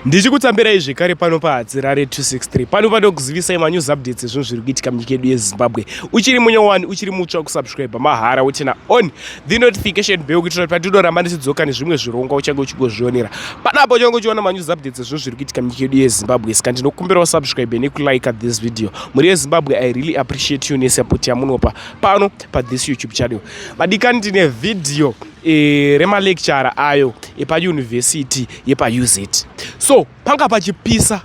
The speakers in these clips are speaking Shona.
Ndichikutambirai zvekare pano paHadzirare 263 pano panokuzivisai manews updates ezvinhu zviri kuitika munyika yedu yeZimbabwe. Uchiri munyowani, uchiri mutsva kusubscribe mahara utina on the notification bell kuitira kuti patinoramba ndichidzoka nezvimwe zvirongwa uchange uchingozvionera. Panapo uchange uchiona manews updates ezvinhu zviri kuitika munyika yedu yeZimbabwe. Saka ndinokumbirawo subscribe nekulike this video. Muri yeZimbabwe, I really appreciate you nesupport yamunopa pano this YouTube channel. Madikani tine video remalecture ayo epayunivhesiti yepaUZ. So panga pachipisa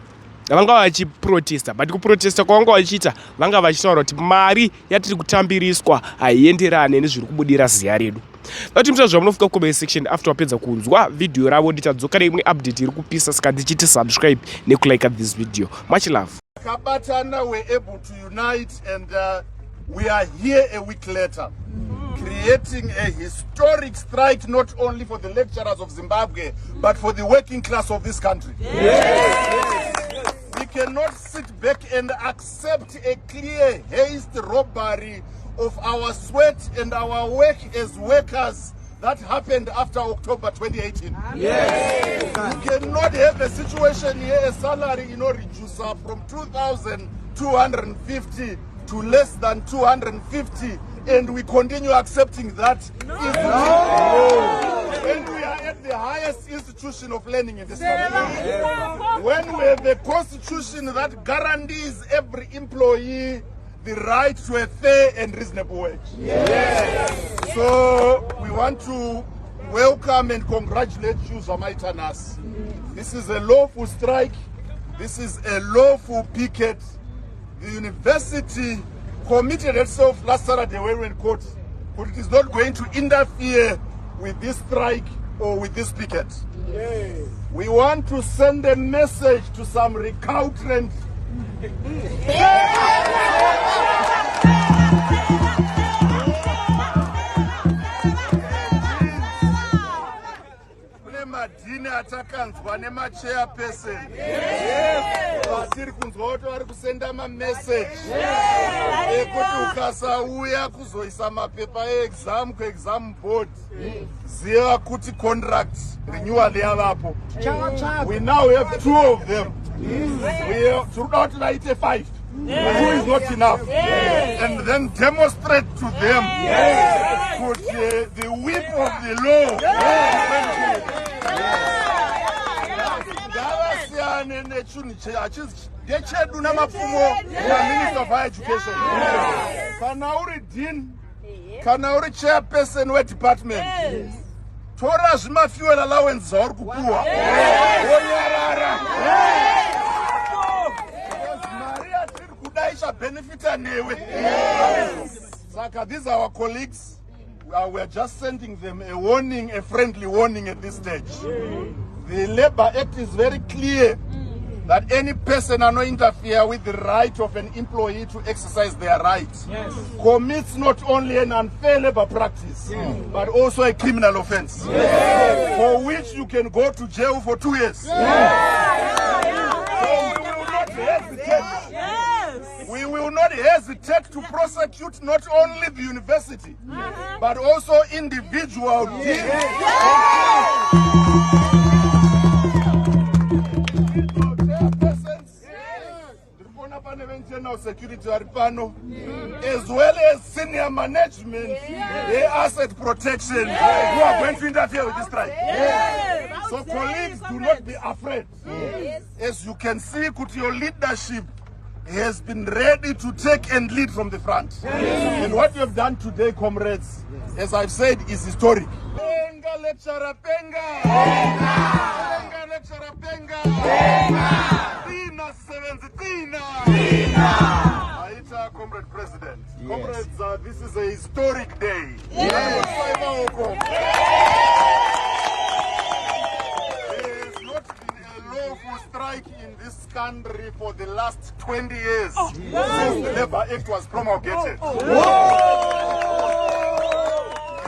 vanga vachiprotesta, but kuprotesta kwavanga vachiita vanga vachitaura kuti mari yatiri kutambiriswa haienderane nezviri kubudira ziya redu. Vati mutazva munofika kucomment section after wapedza kunzwa video ravo, ndichadzoka neimwe update iri kupisa, saka ndichiti subscribe nekulike this video. Much love. Kabatana were able to unite and we are here a week later. Creating a historic strike not only for the lecturers of Zimbabwe but for the working class of this country. Yes. We cannot sit back and accept a clear haste robbery of our sweat and our work as workers that happened after October 2018. Yes. You cannot have a situation here, a salary reduce from 2,250 to less than 250, and we continue accepting that. No. When we are at the highest institution of learning in this country, when we have a constitution that guarantees every employee the right to a fair and reasonable wage. Yes. So we want to welcome and congratulate you, Zamaitanas. This is a lawful strike. This is a lawful picket. The university committed itself last Saturday when we were in court, but it is not going to interfere with this strike or with this picket. Yes. We want to send a message to some recalcitrant madini atakanzwa nemachairperson. Vatiri kunzwa kuti vari kusenda mamessage ekuti ukasauya kuzoisa mapepa eexam kuexam board, ziva kuti contract renewal yavapo. We now have 2 of them. Tinoda kuti vaite 5. 2 is not enough. And then demonstrate to them put the whip of the law. Ndechedu namapfumo naMinister of Higher Education. Kana uri dean, kana uri chairperson wedepartment, tora zvimafuel allowance zvauri kupuwa wonyarara. Mari yatiri kuda ichabenefita newe. Saka these are our colleagues. We are just sending them a warning, a friendly warning at this stage. The Labour Act is very clear that any person cannot interfere with the right of an employee to exercise their rights. Commits not only an unfair labor practice, but also a criminal offense, for which you can go to jail for 2 years. So we will not hesitate. We will not hesitate to prosecute not only the university, but also individual security as well as senior management, asset protection, who are going to interfere with this strike. So colleagues, do not be afraid. As you can see, your leadership has been ready to take and lead from the front. And what you have done today, comrades, as I've said, is historic. Penga lecturer, penga! Penga lecturer, penga! Penga! Tina 17! Aita, Comrade President. Comrades, this is a historic day. There has not been a lawful strike in this country for the last 20 years since the Labour Act was promulgated.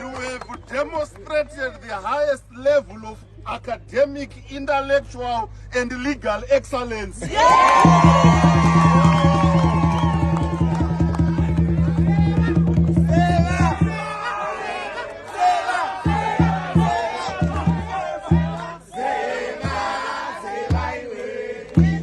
You have demonstrated the highest level of academic, intellectual, and legal excellence. Zimbabwe.